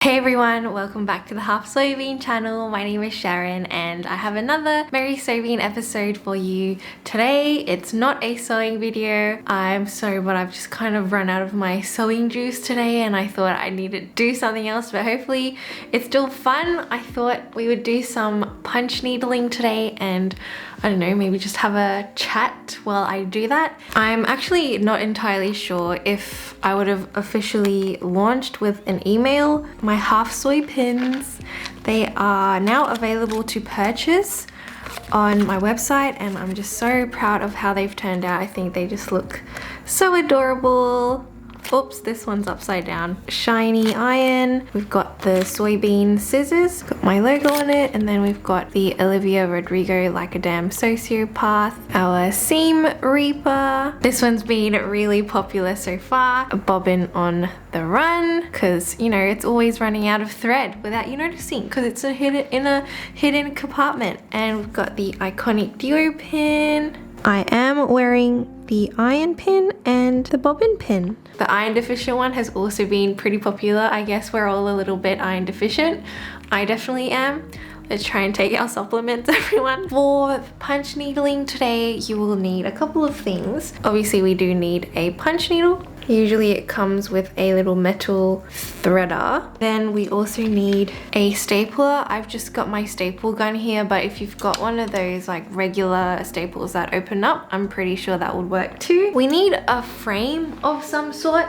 Hey everyone, welcome back to the Half Soybean channel. My name is Sharon and I have another Merry Sewbean episode for you today. It's not a sewing video. I'm sorry, but I've just kind of run out of my sewing juice today and I thought I needed to do something else, but hopefully it's still fun. I thought we would do some punch needling today and I don't know, maybe just have a chat while I do that. I'm actually not entirely sure if I would have officially launched with an email. My half soy pins, they are now available to purchase on my website and I'm just so proud of how they've turned out. I think they just look so adorable. Oops, this one's upside down. Shiny iron. We've got the soybean scissors, got my logo on it, and then we've got the Olivia Rodrigo Like a Damn Sociopath, our seam reaper. This one's been really popular so far. A bobbin on the run, because you know it's always running out of thread without you noticing, because it's in a hidden compartment. And we've got the iconic duo pin. I am wearing the iron pin and the bobbin pin. The iron deficient one has also been pretty popular. I guess we're all a little bit iron deficient. I definitely am. Let's try and take our supplements, everyone. For punch needling today, you will need a couple of things. Obviously, we do need a punch needle. Usually it comes with a little metal threader. Then we also need a stapler. I've just got my staple gun here, but if you've got one of those like regular staples that open up, I'm pretty sure that would work too. We need a frame of some sort.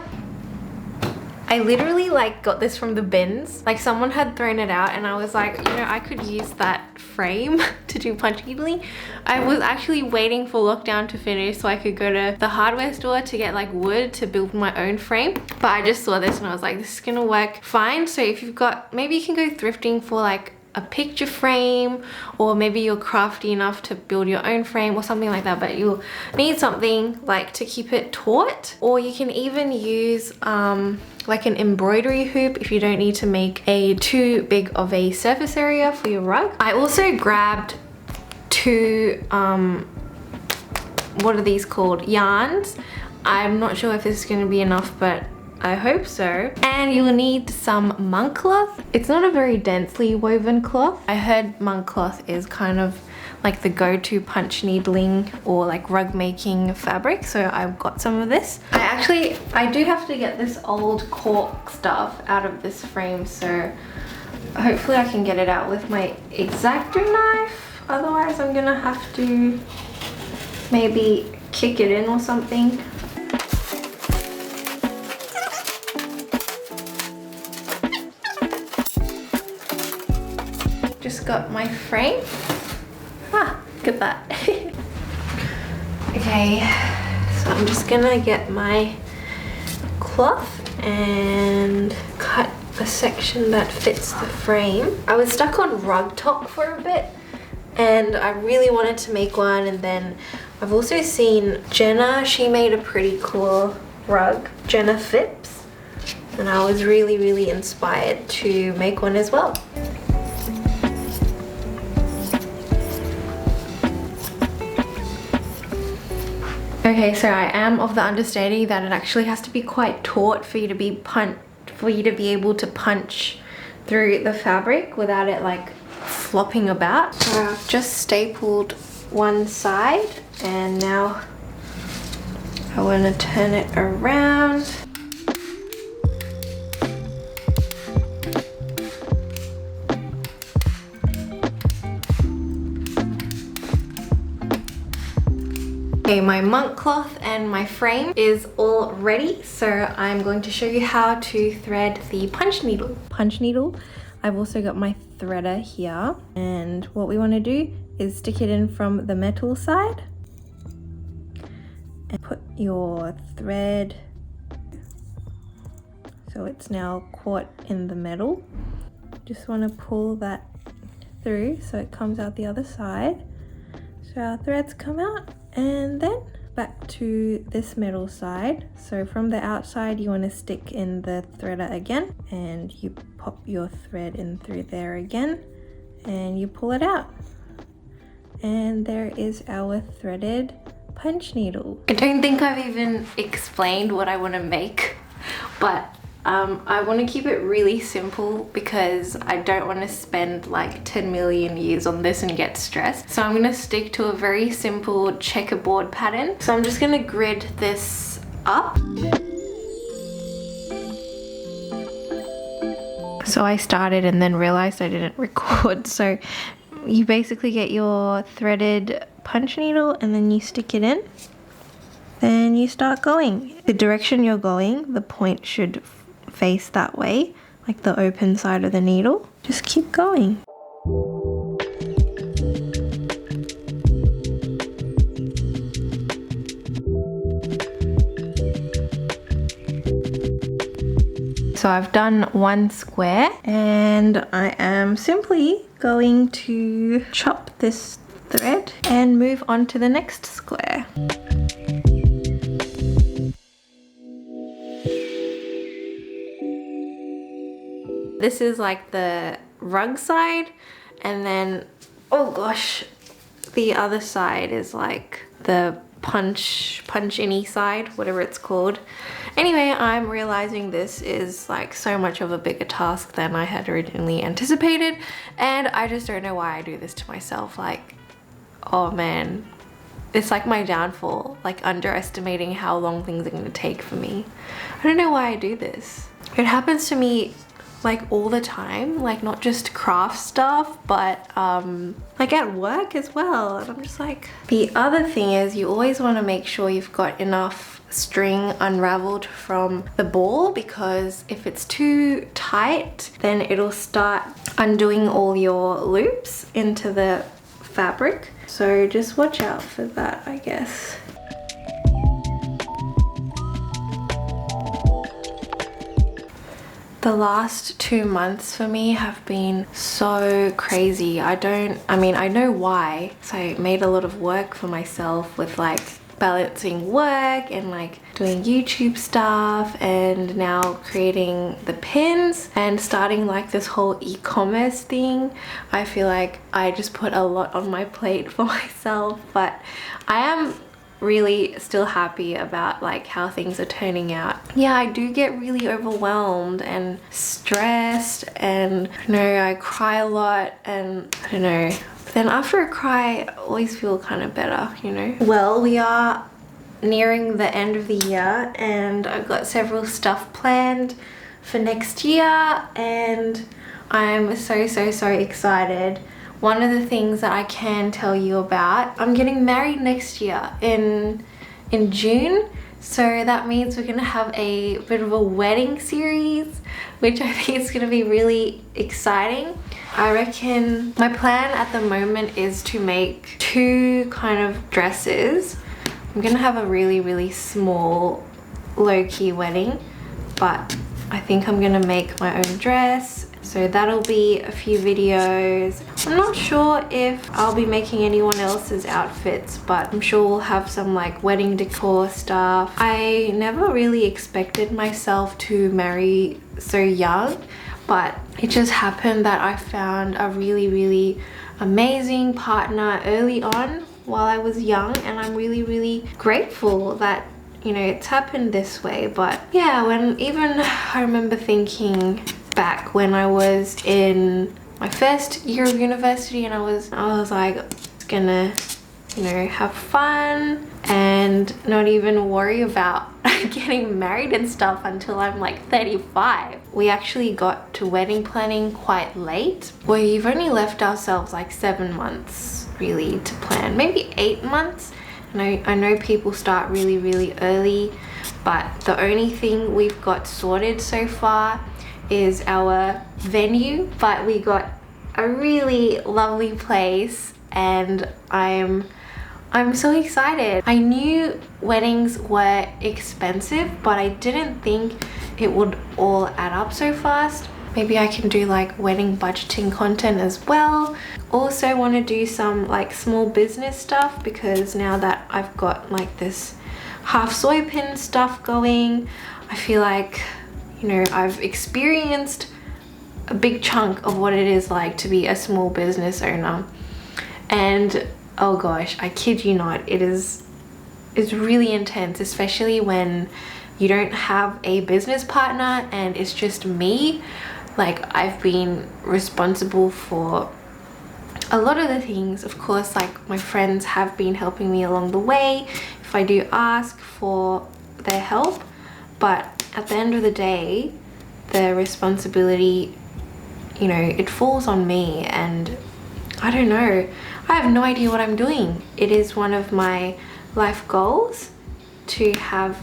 I literally like got this from the bins. Like someone had thrown it out and I was like, you know, I could use that frame to do punch needling. I was actually waiting for lockdown to finish so I could go to the hardware store to get like wood to build my own frame. But I just saw this and I was like, this is gonna work fine. So if you've got, maybe you can go thrifting for like a picture frame, or maybe you're crafty enough to build your own frame or something like that, but you'll need something like to keep it taut. Or you can even use like an embroidery hoop if you don't need to make a too big of a surface area for your rug. I also grabbed two what are these called, yarns. I'm not sure if this is going to be enough, but I hope so. And you'll need some monk cloth. It's not a very densely woven cloth. I heard monk cloth is kind of like the go-to punch needling or like rug making fabric, so I've got some of this. I do have to get this old cork stuff out of this frame, so hopefully I can get it out with my X-Acto knife. Otherwise I'm gonna have to maybe kick it in or something. Just got my frame. Look at that. Okay, so I'm just gonna get my cloth and cut a section that fits the frame. I was stuck on rug top for a bit and I really wanted to make one, and then I've also seen Jenna, she made a pretty cool rug, Jenna Phipps, and I was really inspired to make one as well. Okay, so I am of the understanding that it actually has to be quite taut for you to be able to punch through the fabric without it like flopping about. So I've just stapled one side and now I want to turn it around. Okay, my monk cloth and my frame is all ready, so I'm going to show you how to thread the punch needle. I've also got my threader here, and what we want to do is stick it in from the metal side and put your thread so it's now caught in the metal. Just want to pull that through so it comes out the other side. So our threads come out, and then back to this metal side. So from the outside you want to stick in the threader again, and you pop your thread in through there again and you pull it out, and there is our threaded punch needle. I don't think I've even explained what I want to make, but I want to keep it really simple because I don't want to spend like 10 million years on this and get stressed. So I'm going to stick to a very simple checkerboard pattern. So I'm just going to grid this up. So I started and then realized I didn't record. So you basically get your threaded punch needle and then you stick it in. Then you start going. The direction you're going, the point should face that way, like the open side of the needle. Just keep going. So I've done one square and I am simply going to chop this thread and move on to the next square. This is like the rug side, and then, oh gosh, the other side is like the punch-in-y side, whatever it's called. Anyway, I'm realizing this is like so much of a bigger task than I had originally anticipated, and I just don't know why I do this to myself. Like, oh man, it's like my downfall, like underestimating how long things are gonna take for me. I don't know why I do this. It happens to me like all the time, like not just craft stuff, but like at work as well. And I'm just like, the other thing is you always want to make sure you've got enough string unraveled from the ball, because if it's too tight then it'll start undoing all your loops into the fabric. So just watch out for that, I guess. The last 2 months for me have been so crazy. I know why. So I made a lot of work for myself with like balancing work and like doing YouTube stuff, and now creating the pins and starting like this whole e-commerce thing. I feel like I just put a lot on my plate for myself, but I am really still happy about like how things are turning out. Yeah, I do get really overwhelmed and stressed, and I cry a lot, and I don't know. But then after I cry, I always feel kind of better, you know? Well, we are nearing the end of the year and I've got several stuff planned for next year, and I'm so excited. One of the things that I can tell you about, I'm getting married next year in June. So that means we're gonna have a bit of a wedding series, which I think is gonna be really exciting. I reckon my plan at the moment is to make 2 kind of dresses. I'm gonna have a really small low-key wedding, but I think I'm gonna make my own dress. So that'll be a few videos. I'm not sure if I'll be making anyone else's outfits, but I'm sure we'll have some like wedding decor stuff. I never really expected myself to marry so young, but it just happened that I found a really amazing partner early on while I was young, and I'm really grateful that, you know, it's happened this way. But yeah, I remember thinking back when I was in my first year of university, and I was like, gonna, you know, have fun and not even worry about getting married and stuff until I'm like 35. We actually got to wedding planning quite late. We've only left ourselves like 7 months really to plan, maybe 8 months. And I know people start really early, but the only thing we've got sorted so far is our venue. But we got a really lovely place, and I'm so excited. I knew weddings were expensive, but I didn't think it would all add up so fast. Maybe I can do like wedding budgeting content as well. Also want to do some like small business stuff, because now that I've got like this half soy pin stuff going, I feel like, you know, I've experienced a big chunk of what it is like to be a small business owner. And oh gosh, I kid you not, it's really intense, especially when you don't have a business partner and it's just me, like I've been responsible for a lot of the things. Of course, like my friends have been helping me along the way if I do ask for their help, but at the end of the day, the responsibility, you know, it falls on me. And I don't know, I have no idea what I'm doing. It is one of my life goals to have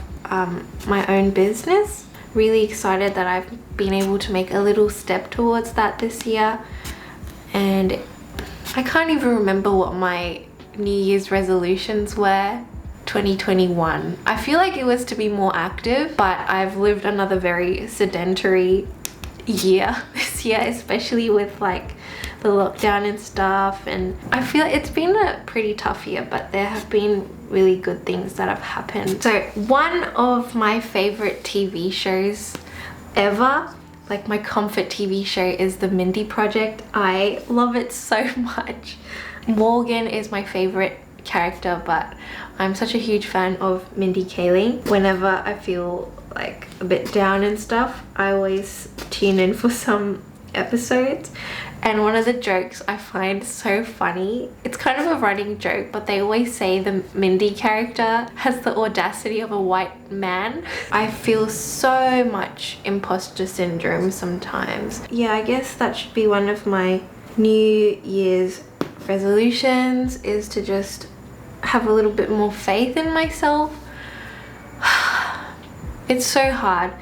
my own business. Really excited that I've been able to make a little step towards that this year. And I can't even remember what my New Year's resolutions were. 2021. I feel like it was to be more active, but I've lived another very sedentary year this year, especially with like the lockdown and stuff. And I feel it's been a pretty tough year, but there have been really good things that have happened. So one of my favorite TV shows ever, like my comfort TV show, is The Mindy Project. I love it so much. Morgan is my favorite character, but I'm such a huge fan of Mindy Kaling. Whenever I feel like a bit down and stuff, I always tune in for some episodes. And one of the jokes I find so funny, it's kind of a running joke, but they always say the Mindy character has the audacity of a white man. I feel so much imposter syndrome sometimes. Yeah, I guess that should be one of my New Year's resolutions, is to just have a little bit more faith in myself. It's so hard.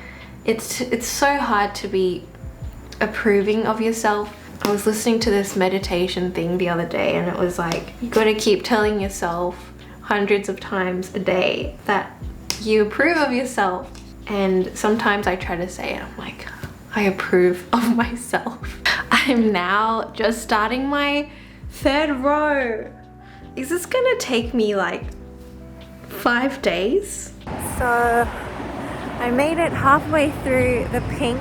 It's so hard to be approving of yourself. I was listening to this meditation thing the other day, and it was like, you gotta keep telling yourself hundreds of times a day that you approve of yourself. And sometimes I try to say it, I'm like, I approve of myself. I'm now just starting my 3rd row. Is this gonna take me like 5 days? So I made it halfway through the pink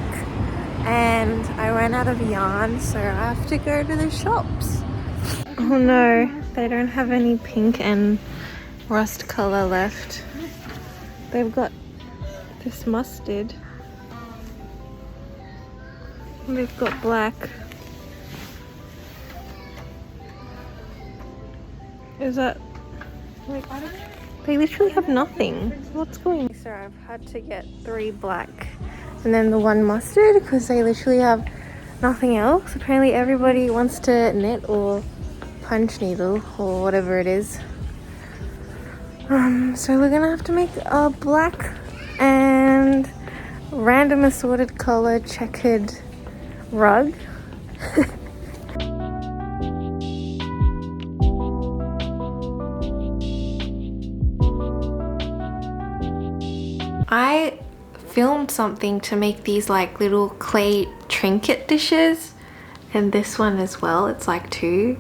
and I ran out of yarn, so I have to go to the shops. Oh no, they don't have any pink and rust color left. They've got this mustard. And they've got black. Is that like, they literally have nothing. What's going on? So I've had to get 3 black and then the 1 mustard because they literally have nothing else. Apparently everybody wants to knit or punch needle or whatever it is. So we're gonna have to make a black and random assorted color checkered rug. I filmed something to make these like little clay trinket dishes, and this one as well, it's like 2.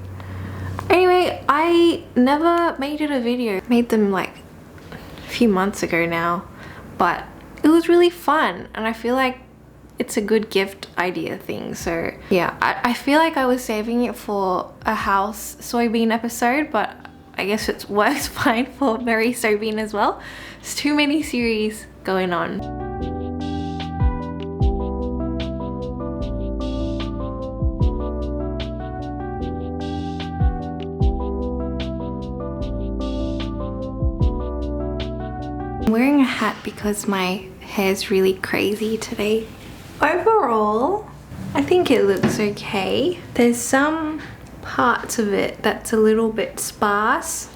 Anyway, I never made it a video. Made them like a few months ago now, but it was really fun and I feel like it's a good gift idea thing. So yeah, I feel like I was saving it for a house soybean episode, but I guess it works fine for Merry Sewbean as well. There's too many series going on. I'm wearing a hat because my hair's really crazy today. Overall, I think it looks okay. There's some parts of it that's a little bit sparse.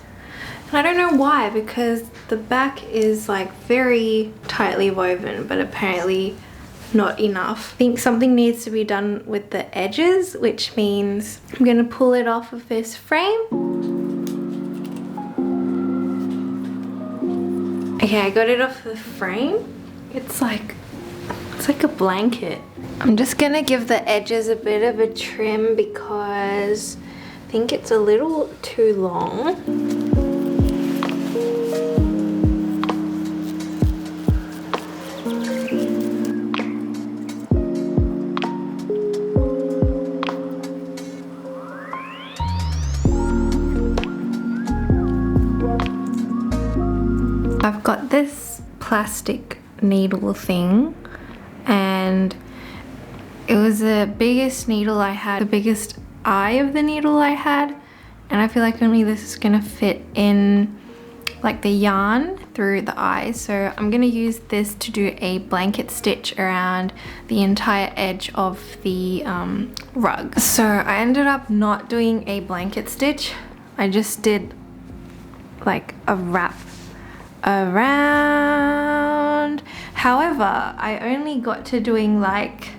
And I don't know why, because the back is like very tightly woven, but apparently not enough. I think something needs to be done with the edges, which means I'm gonna pull it off of this frame. Okay, I got it off the frame. It's like a blanket. I'm just gonna give the edges a bit of a trim because I think it's a little too long. I've got this plastic needle thing, and it was the biggest needle I had, the biggest eye of the needle I had, and I feel like only this is gonna fit in like the yarn through the eye. So I'm gonna use this to do a blanket stitch around the entire edge of the rug. So I ended up not doing a blanket stitch. I just did like a wrap around. However, I only got to doing like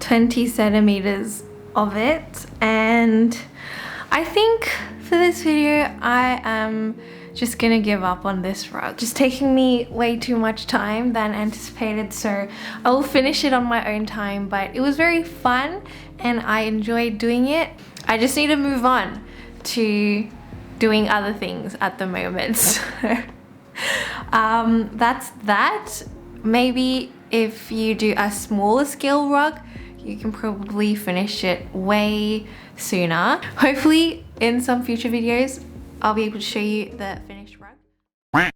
20 centimeters of it, and I think for this video I am just gonna give up on this rug. Just taking me way too much time than anticipated, so I will finish it on my own time, but it was very fun and I enjoyed doing it. I just need to move on to doing other things at the moment. So that's that. Maybe if you do a smaller scale rug, you can probably finish it way sooner. Hopefully in some future videos I'll be able to show you the finished rug.